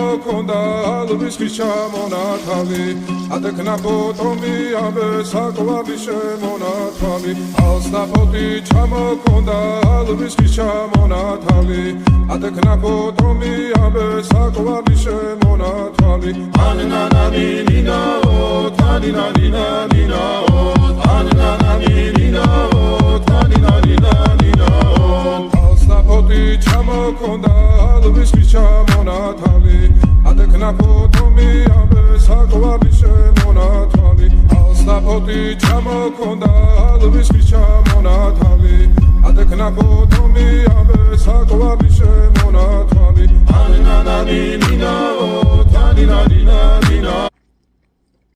ჩამოქონდა ალვის ხის ჩამონათალი ატექნა ფოტომი ამე საკვარი შემონათალი ალსნაფოთი ჩამოქონდა ალვის ხის ჩამონათალი ატექნა ფოტომი ამე საკვარი შემონათალი ანანანინინაო თანინანინანინაო ანანანინინაო თანინანინანინაო ალსნაფოთი ჩამოქონდა ალვის ხის ჩამონათალი ატექნა ფოტომი ამე საკვარი შემონათალი ალსნაფოთი ჩამოქონდა ალვის ხის ჩამონათალი ატექნა ფოტომი ამე საკვარი შემონათალი ანანანინინაო თანინანინანინაო